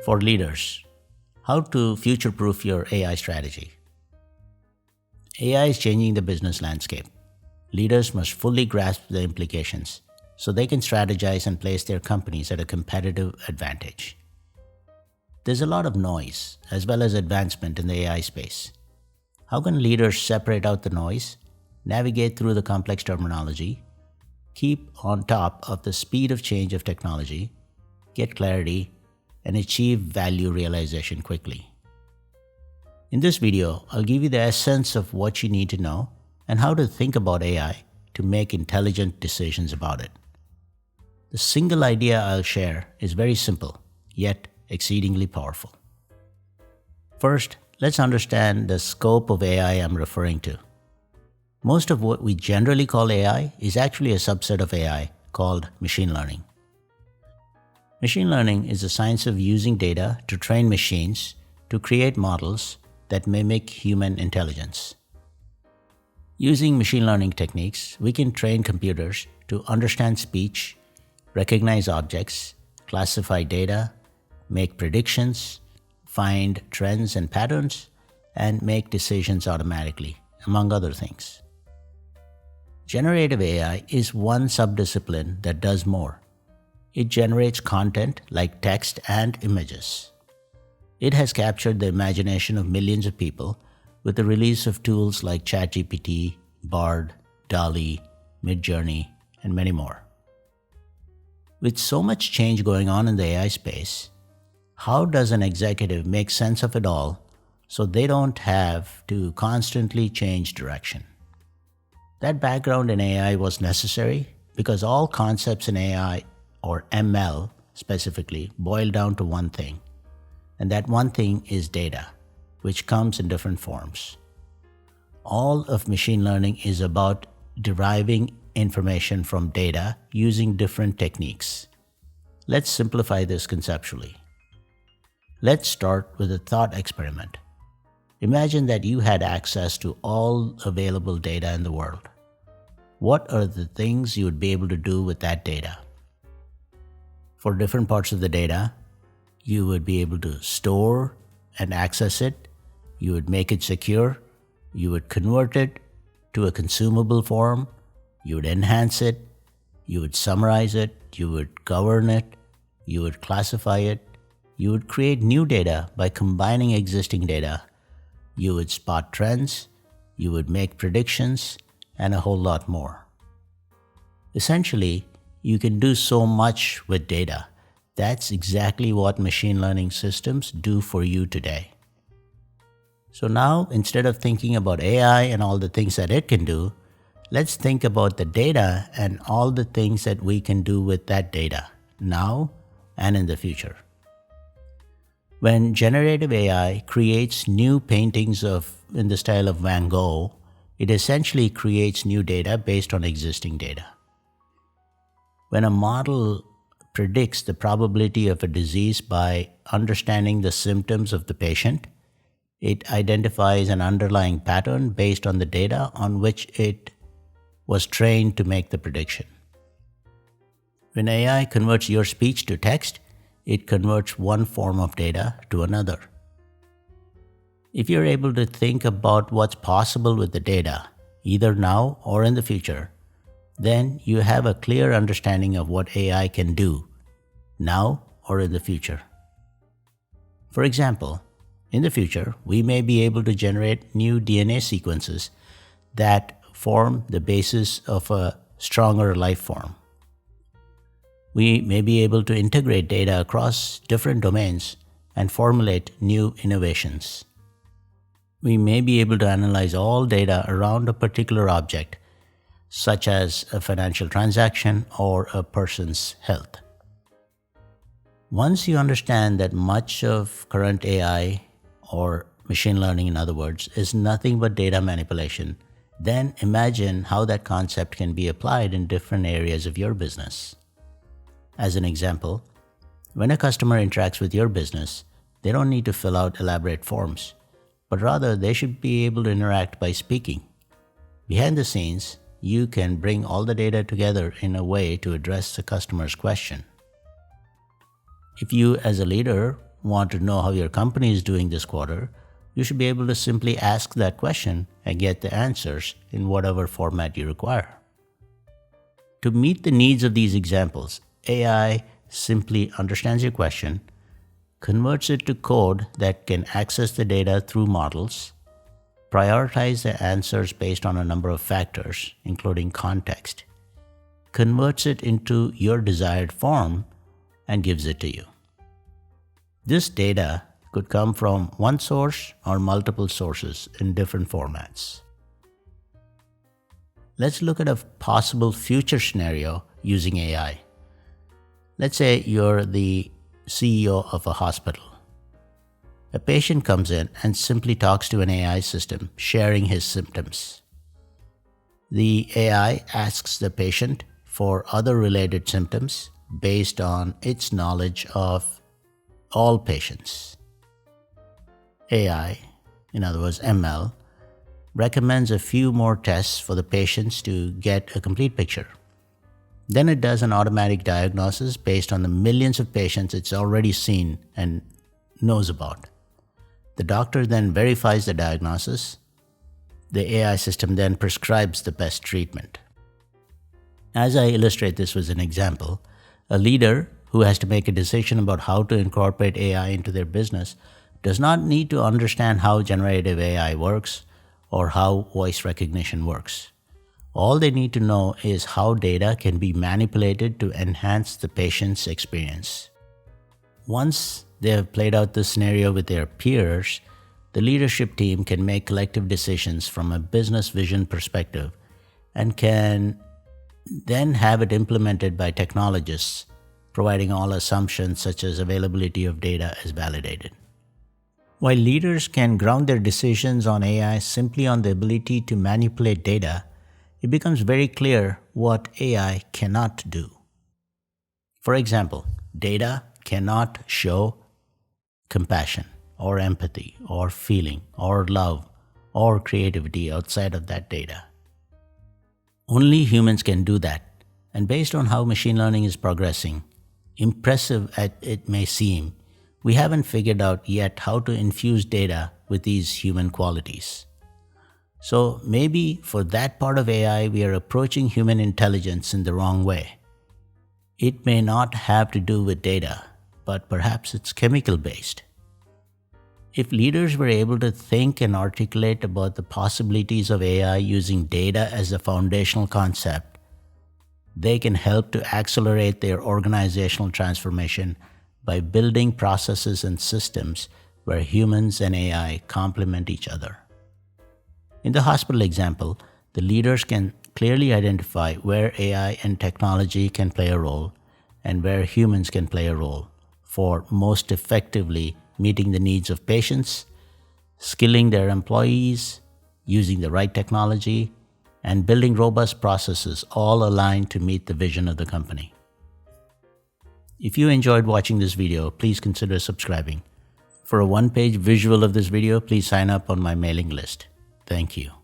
For leaders, how to future-proof your AI strategy. AI is changing the business landscape. Leaders must fully grasp the implications so they can strategize and place their companies at a competitive advantage. There's a lot of noise as well as advancement in the AI space. How can leaders separate out the noise, navigate through the complex terminology, keep on top of the speed of change of technology, get clarity, and achieve value realization quickly? In this video, I'll give you the essence of what you need to know and how to think about AI to make intelligent decisions about it. The single idea I'll share is very simple, yet exceedingly powerful. First, let's understand the scope of AI I'm referring to. Most of what we generally call AI is actually a subset of AI called machine learning. Machine learning is the science of using data to train machines to create models that mimic human intelligence. Using machine learning techniques, we can train computers to understand speech, recognize objects, classify data, make predictions, find trends and patterns, and make decisions automatically, among other things. Generative AI is one subdiscipline that does more. It generates content like text and images. It has captured the imagination of millions of people with the release of tools like ChatGPT, Bard, DALL-E, Midjourney, and many more. With so much change going on in the AI space, how does an executive make sense of it all so they don't have to constantly change direction? That background in AI was necessary because all concepts in AI, or ML specifically, boil down to one thing, and that one thing is data, which comes in different forms. All of machine learning is about deriving information from data using different techniques. Let's simplify this conceptually. Let's start with a thought experiment. Imagine that you had access to all available data in the world. What are the things you would be able to do with that data? For different parts of the data, you would be able to store and access it, you would make it secure, you would convert it to a consumable form, you would enhance it, you would summarize it, you would govern it, you would classify it, you would create new data by combining existing data, you would spot trends, you would make predictions, and a whole lot more. Essentially, you can do so much with data. That's exactly what machine learning systems do for you today. So now, instead of thinking about AI and all the things that it can do, let's think about the data and all the things that we can do with that data, now and in the future. When generative AI creates new paintings in the style of Van Gogh, it essentially creates new data based on existing data. When a model predicts the probability of a disease by understanding the symptoms of the patient, it identifies an underlying pattern based on the data on which it was trained to make the prediction. When AI converts your speech to text, it converts one form of data to another. If you're able to think about what's possible with the data, either now or in the future, then you have a clear understanding of what AI can do, now or in the future. For example, in the future, we may be able to generate new DNA sequences that form the basis of a stronger life form. We may be able to integrate data across different domains and formulate new innovations. We may be able to analyze all data around a particular object, such as a financial transaction or a person's health. Once you understand that much of current AI, or machine learning in other words, is nothing but data manipulation, then imagine how that concept can be applied in different areas of your business. As an example, when a customer interacts with your business, they don't need to fill out elaborate forms, but rather they should be able to interact by speaking. Behind the scenes, you can bring all the data together in a way to address the customer's question. If you as a leader want to know how your company is doing this quarter, you should be able to simply ask that question and get the answers in whatever format you require. To meet the needs of these examples, AI simply understands your question, converts it to code that can access the data through models, prioritize the answers based on a number of factors, including context, converts it into your desired form, and gives it to you. This data could come from one source or multiple sources in different formats. Let's look at a possible future scenario using AI. Let's say you're the CEO of a hospital. A patient comes in and simply talks to an AI system, sharing his symptoms. The AI asks the patient for other related symptoms based on its knowledge of all patients. AI, in other words ML, recommends a few more tests for the patients to get a complete picture. Then it does an automatic diagnosis based on the millions of patients it's already seen and knows about. The doctor then verifies the diagnosis. The AI system then prescribes the best treatment. As I illustrate this with an example, a leader who has to make a decision about how to incorporate AI into their business does not need to understand how generative AI works or how voice recognition works. All they need to know is how data can be manipulated to enhance the patient's experience. Once they have played out this scenario with their peers, the leadership team can make collective decisions from a business vision perspective and can then have it implemented by technologists, providing all assumptions such as availability of data as validated. While leaders can ground their decisions on AI simply on the ability to manipulate data, it becomes very clear what AI cannot do. For example, data cannot show compassion or empathy or feeling or love or creativity outside of that data. Only humans can do that, and based on how machine learning is progressing, impressive as it may seem, we haven't figured out yet how to infuse data with these human qualities. So maybe for that part of AI, we are approaching human intelligence in the wrong way. It may not have to do with data, but perhaps it's chemical based. If leaders were able to think and articulate about the possibilities of AI using data as a foundational concept, they can help to accelerate their organizational transformation by building processes and systems where humans and AI complement each other. In the hospital example, the leaders can clearly identify where AI and technology can play a role and where humans can play a role for most effectively meeting the needs of patients, skilling their employees, using the right technology, and building robust processes all aligned to meet the vision of the company. If you enjoyed watching this video, please consider subscribing. For a one-page visual of this video, please sign up on my mailing list. Thank you.